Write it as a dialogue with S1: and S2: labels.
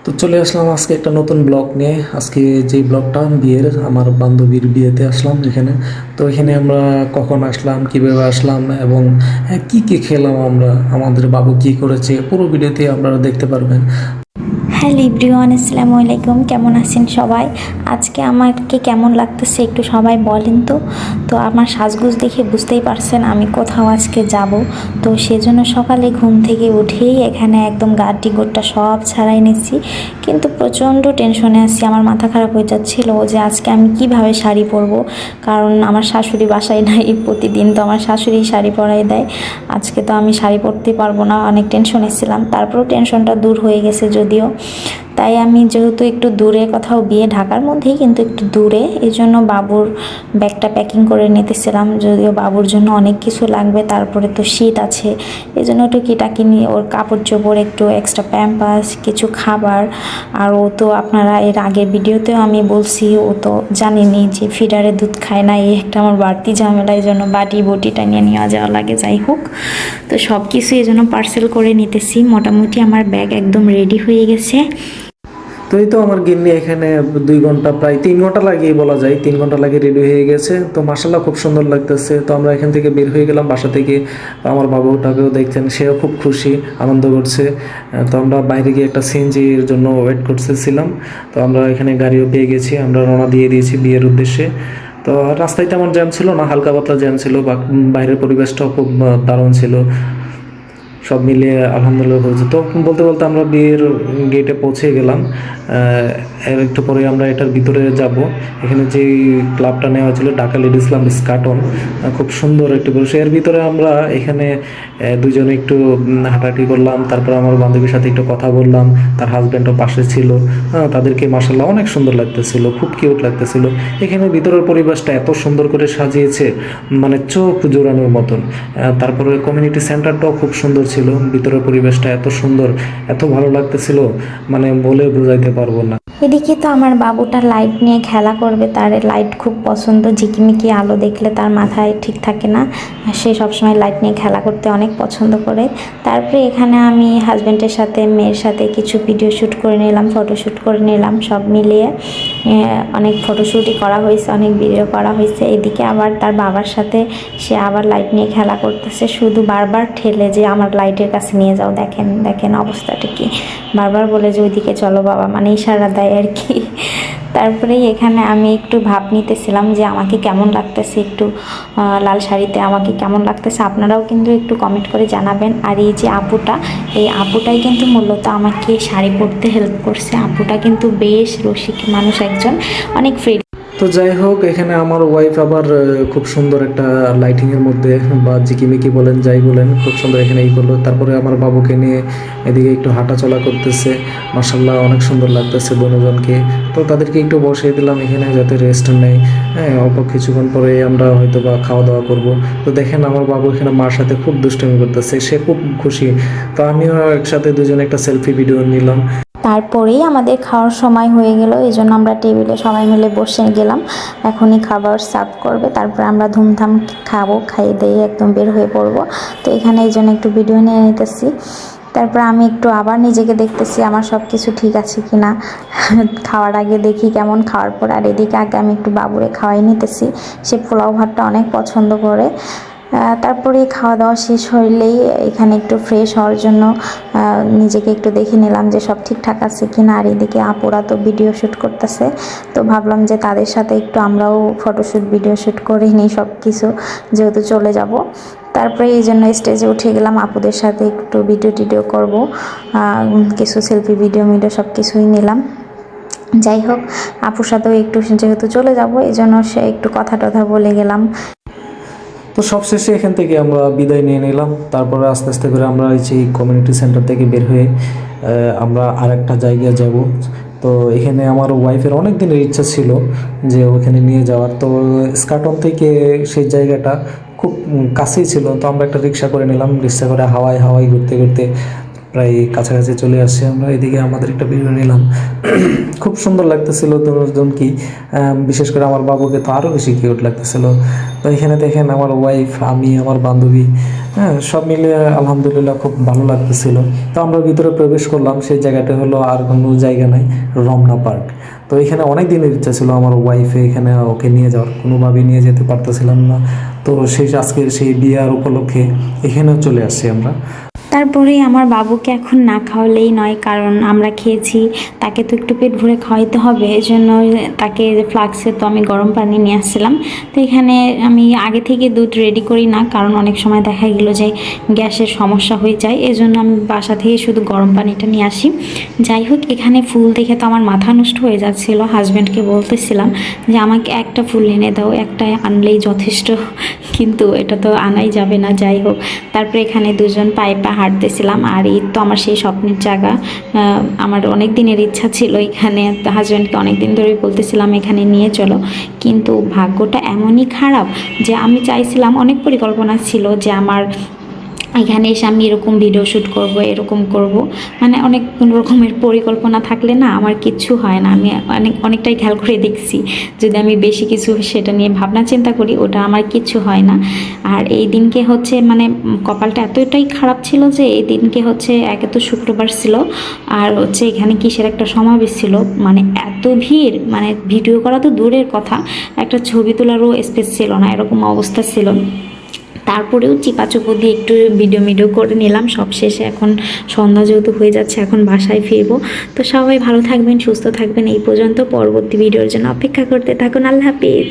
S1: তো চলে আসলাম আজকে একটা নতুন ব্লগ নিয়ে। আজকে যে ব্লগটা বিয়ের, আমার বান্ধবীর বিয়েতে আসলাম এখানে। তো এখানে আমরা কখন আসলাম, কিভাবে আসলাম এবং কি কি খেলাম আমরা, আমাদের বাবু কি করেছে, পুরো ভিডিওতে আপনারা দেখতে পারবেন।
S2: হ্যালো এভরিওয়ান, আসসালামু আলাইকুম। কেমন আছেন সবাই? আজকে আমাকে কেমন লাগতেছে একটু সবাই বলেন তো। তো আমার সাজগোজ দেখে বুঝতেই পারছেন আমি কোথাও আজকে যাব। তো সেজন্য সকালে ঘুম থেকে উঠেই এখানে একদম গাড়ি গোটটা সব ছাড়াই নিচ্ছি, কিন্তু প্রচণ্ড টেনশনে আছি। আমার মাথা খারাপ হয়ে যাচ্ছিল যে আজকে আমি কিভাবে শাড়ি পরবো, কারণ আমার শাশুড়ি বাসায় নাই। প্রতিদিন তো আমার শাশুড়ি শাড়ি পরাই দেয়, আজকে তো আমি শাড়ি পরতে পারবো না। অনেক টেনশনে ছিলাম, তারপরেও টেনশনটা দূর হয়ে গেছে যদিও। তাই আমি যেহেতু একটু দূরে, কোথাও বিয়ে ঢাকার মধ্যেই কিন্তু একটু দূরে, এই জন্য বাবুর ব্যাগটা প্যাকিং করে নিতেছিলাম। যদিও বাবুর জন্য অনেক কিছু লাগবে, তারপরে তো শীত আছে, এই জন্য একটু কিটাকিনি, ওর কাপড় চোপড়, একটু এক্সট্রা প্যাম্পাস, কিছু খাবার। আর ও তো আপনারা এর আগের ভিডিওতেও আমি বলছি, ও তো জানেনি যে ফিডারে দুধ খায় না, এই একটা আমার বাড়তি ঝামেলা। এই জন্য বাটি বটিটা নিয়ে নেওয়া যাওয়া লাগে। যাই হোক, তো সব কিছু এই জন্য পার্সেল করে নিতেছি। মোটামুটি আমার ব্যাগ একদম রেডি হয়ে গেছে।
S1: তো এই তো আমার গিন্নি এখানে 2 ঘন্টা, প্রায় 3 ঘন্টা লাগিয়ে বলা যায়, 3 ঘন্টা লাগে রেডি হয়ে গেছে। তো মাসাল্লাহ খুব সুন্দর লাগতেছে। তো আমরা এখান থেকে বের হয়ে গেলাম বাসা থেকে। তো আমার বাবুটাকেও দেখছেন, সেও খুব খুশি, আনন্দ করছে। তো আমরা বাইরে গিয়ে একটা সিএনজির জন্য ওয়েট করতেছিলাম। তো আমরা এখানে গাড়িও পেয়ে গেছি, আমরা রওনা দিয়ে দিয়েছি বিয়ের উদ্দেশ্যে। তো রাস্তায় তেমন জ্যাম ছিল না, হালকা পাতলা জ্যাম ছিল, বা বাইরের পরিবেশটাও খুব দারুণ ছিল। সব মিলিয়ে আলহামদুলিল্লাহ হয়েছে। তো বলতে বলতে আমরা বিয়ের গেটে পৌঁছে গেলাম। এর একটু পরে আমরা এটার ভিতরে যাব। এখানে যে ক্লাবটা নেওয়া হয়েছিল, ঢাকা লেডিস ক্লাব ইস্কাটন, খুব সুন্দর একটি পরিবেশ। এর ভিতরে আমরা এখানে দুজনে একটু হাঁটাহাঁটি করলাম, তারপর আমার বান্ধবীর সাথে একটু কথা বললাম। তার হাজব্যান্ডও পাশে ছিল। তাদেরকে মাসাল্লাহ অনেক সুন্দর লাগতেছিল, খুব কিউট লাগতেছিল। এখানে ভিতরের পরিবেশটা এত সুন্দর করে সাজিয়েছে, মানে চোখ জোড়ানোর মতন। তারপরে কমিউনিটি সেন্টারটাও খুব সুন্দর ছিল, ভিতরের পরিবেশটা এত সুন্দর, এত ভালো লাগতেছিল, মানে বলে বোঝাইতে পারবো না।
S2: এদিকে তো আমার বাবুটা লাইট নিয়ে খেলা করবে, তার লাইট খুব পছন্দ। ঝিকিমিকি আলো দেখলে তার মাথায় ঠিক থাকে না, সে সবসময় লাইট নিয়ে খেলা করতে অনেক পছন্দ করে। তারপরে এখানে আমি হাজব্যান্ডের সাথে, মেয়ের সাথে কিছু ভিডিও শ্যুট করে নিলাম, ফটোশ্যুট করে নিলাম। সব মিলিয়ে অনেক ফটোশ্যুটই করা হয়েছে, অনেক ভিডিও করা হয়েছে। এদিকে আবার তার বাবার সাথে সে আবার লাইট নিয়ে খেলা করতেছে, শুধু বারবার ঠেলে যে আমার লাইটের কাছে নিয়ে যাও, দেখেন দেখেন অবস্থাটা কি। বারবার বলে যে ওইদিকে চলো বাবা, মানে ইশারা দেয় আর কি। তারপরেই এখানে আমি একটু ভাব নিতেছিলাম যে আমাকে কেমন লাগতেছে, একটু লাল শাড়িতে আমাকে কেমন লাগতেছে। আপনারাও কিন্তু একটু কমেন্ট করে জানাবেন। আর এই যে আপুটা, এই আপুটাই কিন্তু মূলত আমাকে শাড়ি পরতে হেল্প করছে। আপুটা কিন্তু বেশ রসিক মানুষ একজন, অনেক ফ্রি।
S1: তো যাই হোক, এখানে আমার ওয়াইফ আবার খুব সুন্দর একটা লাইটিংয়ের মধ্যে, বা জিকিমিকি বলেন যাই বলেন, খুব সুন্দর এখানে করলো। তারপরে আমার বাবুকে নিয়ে এদিকে একটু হাঁটা চলা করতেছে। মার্শাল্লাহ অনেক সুন্দর লাগতেছে দুজনকে। তো তাদেরকে একটু বসিয়ে দিলাম এখানে, যাতে রেস্ট নেয়। অল্প কিছুক্ষণ পরে আমরা হয়তো বা খাওয়া দাওয়া করব। তো দেখেন আমার বাবু এখানে মার সাথে খুব দুষ্টামি করতেছে, সে খুব খুশি। তো আমিও একসাথে দুজনে একটা সেলফি ভিডিও নিলাম।
S2: তারপরেই আমাদের খাওয়ার সময় হয়ে গেল, এই জন্য আমরা টেবিলে সবাই মিলে বসে গেলাম। এখনই খাবার সার্ভ করবে, তারপরে আমরা ধুমধাম খাবো, খাইয়ে দিয়ে একদম বের হয়ে পড়বো। তো এখানে এই জন্য একটু ভিডিও নিয়ে নিতেছি। তারপর আমি একটু আবার নিজেকে দেখতেছি আমার সব কিছু ঠিক আছে কি না। খাওয়ার আগে দেখি কেমন, খাওয়ার পর। আর এদিকে আগে আমি একটু বাবুরে খাওয়াই নিতেছি, সে পোলাও ভাতটা অনেক পছন্দ করে। তারপরে খাওয়া দাওয়া শেষ হইলেই এখানে একটু ফ্রেশ হওয়ার জন্য নিজেকে একটু দেখে নিলাম যে সব ঠিকঠাক আছে কি না। আর এদিকে আপুরা তো ভিডিও শ্যুট করতেছে, তো ভাবলাম যে তাদের সাথে একটু আমরাও ফটোশ্যুট, ভিডিও শ্যুট করে নিই সব কিছু, যেহেতু চলে যাব। তারপরে এই জন্য স্টেজে উঠে গেলাম, আপুদের সাথে একটু ভিডিও টিডিও করবো, কিছু সেলফি ভিডিও সব কিছুই নিলাম। যাই হোক, আপুর সাথেও একটু, যেহেতু চলে যাব এই জন্য সে একটু কথা টথা বলে গেলাম।
S1: তো সবশেষে এখান থেকে আমরা বিদায় নিয়ে নিলাম। তারপরে আস্তে আস্তে করে আমরা এই যে কমিউনিটি সেন্টার থেকে বের হয়ে আমরা আরেকটা জায়গায় যাব। তো এখানে আমার ওয়াইফের অনেক দিনের ইচ্ছা ছিল যে ওখানে নিয়ে যাওয়ার। তো স্কাটন থেকে সেই জায়গাটা খুব কাছেই ছিল। তো আমরা একটা রিক্সা করে নিলাম, রিক্সা করে হাওয়ায় হাওয়ায় ঘুরতে ঘুরতে প্রায় কাছাকাছি চলে আসছি আমরা। এদিকে আমাদের একটা ভিডিও নিলাম, খুব সুন্দর লাগতেছিল দুজনকে, বিশেষ করে আমার বাবুকে তো আরও বেশি কিউট লাগতেছিল। তো এখানে দেখেন আমার ওয়াইফ, আমি, আমার বান্ধবী, হ্যাঁ, সব মিলিয়ে আলহামদুলিল্লাহ খুব ভালো লাগতেছিল। তো আমরা ভিতরে প্রবেশ করলাম, সেই জায়গাটা হলো আর কোনো জায়গা নাই, রমনা পার্ক। তো এখানে অনেক দিনের ইচ্ছা ছিল আমার ওয়াইফে এখানে ওকে নিয়ে যাওয়ার, কোনোভাবেই নিয়ে যেতে পারতেছিলাম না। তো সেই আজকের সেই বিয়ার উপলক্ষে এখানেও চলে আসছি আমরা।
S2: তারপরে আমার বাবুকে এখন না খাওয়ালেই নয়, কারণ আমরা খেয়েছি, তাকে তো একটু পেট ভরে খাওয়াইতে হবে। এই জন্য তাকে ফ্লাক্সে তো আমি গরম পানি নিয়ে আসছিলাম। তো এখানে আমি আগে থেকে দুধ রেডি করি না, কারণ অনেক সময় দেখা গেলো যে গ্যাসের সমস্যা হয়ে যায়, এই জন্য আমি বাসা থেকে শুধু গরম পানিটা নিয়ে আসি। যাই হোক, এখানে ফুল দেখে তো আমার মাথা নষ্ট হয়ে যাচ্ছিলো। হাজব্যান্ডকে বলতেছিলাম যে আমাকে একটা ফুল এনে দাও, একটা আনলেই যথেষ্ট, কিন্তু এটা তো আনাই যাবে না। যাই হোক, তারপরে এখানে দুজন পায়ে পা হাঁটতেছিলাম। আর এই তো আমার সেই স্বপ্নের জায়গা, আমার অনেক দিনের ইচ্ছা ছিল এখানে। হাজব্যান্ডকে অনেক দিন ধরেই বলতেছিলাম এখানে নিয়ে চলো, কিন্তু ভাগ্যটা এমনই খারাপ যে আমি চাইছিলাম, অনেক পরিকল্পনা ছিল যে আমার এখানে এসে আমি এরকম ভিডিও শ্যুট করব, এরকম করব, মানে অনেক রকমের পরিকল্পনা থাকলে না আমার কিচ্ছু হয় না। আমি অনেকটাই খেয়াল করে দেখছি, যদি আমি বেশি কিছু সেটা নিয়ে ভাবনা চিন্তা করি, ওটা আমার কিচ্ছু হয় না। আর এই দিনকে হচ্ছে মানে কপালটা এতটাই খারাপ ছিল যে এই দিনকে হচ্ছে একে তো শুক্রবার ছিল, আর হচ্ছে এখানে কিসের একটা সমাবেশ ছিল, মানে এত ভিড়, মানে ভিডিও করা তো দূরের কথা, একটা ছবি তোলারও স্পেস ছিল না, এরকম অবস্থা ছিল। তারপরেও চিপাচুপো দিয়ে একটু ভিডিও করে নিলাম। সব শেষে এখন সন্ধ্যা যেহেতু হয়ে যাচ্ছে, এখন বাসায় ফিরবো। তো সবাই ভালো থাকবেন, সুস্থ থাকবেন। এই পর্যন্ত, পরবর্তী ভিডিওর জন্য অপেক্ষা করতে থাকুন। আল্লাহ হাফিজ।